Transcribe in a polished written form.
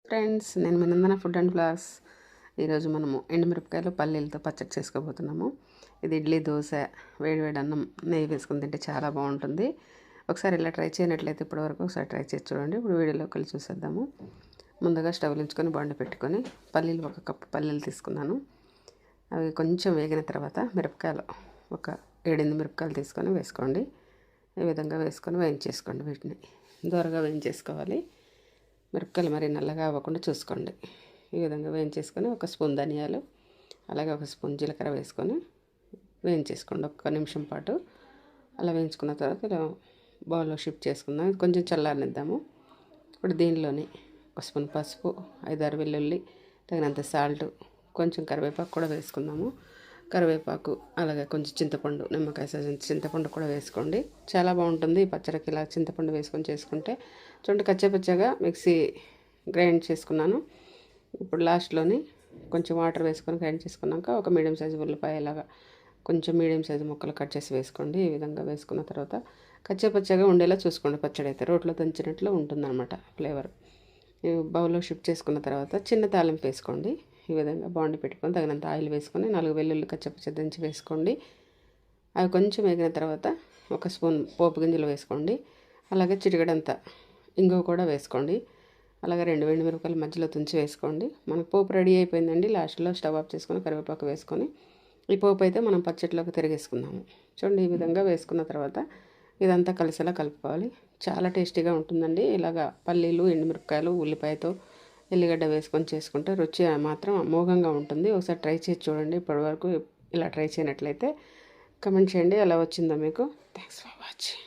Friends, నేను మీ నందన food and blogs. ఈరోజు మనము ఎండుమిరపకాయలు పల్లీలతో పచ్చడి చేసుకోబోతున్నాము. ఇది ఇడ్లీ, దోశ, వేడివేడి అన్నం నెయ్యి వేసుకుని తింటే చాలా బాగుంటుంది. ఒకసారి ఇలా ట్రై చేయనట్లయితే ఇప్పటివరకు ఒకసారి ట్రై చేసి చూడండి. ఇప్పుడు వీడియోలోకి వెళ్ళి చూసేద్దాము. ముందుగా స్టవ్ ఉంచుకొని బండి పెట్టుకొని పల్లీలు 1 కప్పు పల్లీలు తీసుకున్నాను. అవి కొంచెం వేగిన తర్వాత మిరపకాయలు ఒక 7-8 మిరపకాయలు తీసుకొని వేసుకోండి. ఈ విధంగా వేసుకొని వేయించేసుకోండి. వీటిని దూరగా వేయించేసుకోవాలి. మిరపకాయలు మరి నల్లగా అవ్వకుండా చూసుకోండి. ఈ విధంగా వేయించేసుకొని 1 స్పూన్ ధనియాలు, అలాగే 1 స్పూన్ జీలకర్ర వేసుకొని వేయించేసుకోండి 1 నిమిషం పాటు. అలా వేయించుకున్న తర్వాత ఇలా బౌల్లో షిఫ్ట్ చేసుకుందాం. ఇది కొంచెం చల్లారనిద్దాము. ఇప్పుడు దీనిలోని 1 స్పూన్ పసుపు, 5-6 వెల్లుల్లి, తగినంత సాల్ట్, కొంచెం కరివేపాకు కూడా వేసుకుందాము. కరివేపాకు అలాగే కొంచెం చింతపండు, నిమ్మకాయ సైజు చింతపండు కూడా వేసుకోండి. చాలా బాగుంటుంది ఈ పచ్చడికి. ఇలా చింతపండు వేసుకొని చేసుకుంటే చూడండి, కచ్చాపచ్చగా మిక్సీ గ్రైండ్ చేసుకున్నాను. ఇప్పుడు లాస్ట్లోని కొంచెం వాటర్ వేసుకొని గ్రైండ్ చేసుకున్నాక ఒక మీడియం సైజు ఉల్లిపాయ ఇలాగా కొంచెం మీడియం సైజు ముక్కలు కట్ చేసి వేసుకోండి. ఈ విధంగా వేసుకున్న తర్వాత కచ్చాపచ్చగా ఉండేలా చూసుకోండి. పచ్చడి అయితే రోట్లో దంచినట్లు ఉంటుందన్నమాట ఫ్లేవర్. బౌల్లో షిఫ్ట్ చేసుకున్న తర్వాత చిన్న తాలింపు వేసుకోండి. ఈ విధంగా బాండి పెట్టుకొని తగినంత ఆయిల్ వేసుకొని 4 వెల్లుల్లి కచ్చపచ్చ దంచి వేసుకోండి. అవి కొంచెం వేగిన తర్వాత 1 స్పూన్ పోపు గింజలు వేసుకోండి. అలాగే చిటికెడంత ఇంగువ కూడా వేసుకోండి. అలాగే 2 ఎండుమిరపకాయలు మధ్యలో తుంచి వేసుకోండి. మనకు పోపు రెడీ అయిపోయిందండి. లాస్ట్లో స్టవ్ ఆఫ్ చేసుకొని కరివేపాకు వేసుకొని ఈ పోపు అయితే మనం పచ్చడిలోకి తిరిగేసుకుందాము. చూడండి, ఈ విధంగా వేసుకున్న తర్వాత ఇదంతా కలిసేలా కలుపుకోవాలి. చాలా టేస్టీగా ఉంటుందండి. ఇలాగా పల్లీలు, ఎండుమిరపకాయలు, ఉల్లిపాయతో ఎల్లిగడ్డ వేసుకొని చేసుకుంటే రుచి మాత్రం అమోఘంగా ఉంటుంది. ఒకసారి ట్రై చేసి చూడండి. ఇప్పటివరకు ఇలా ట్రై చేయనట్లయితే కమెంట్ చేయండి ఎలా వచ్చిందో మీకు. Thanks for watching.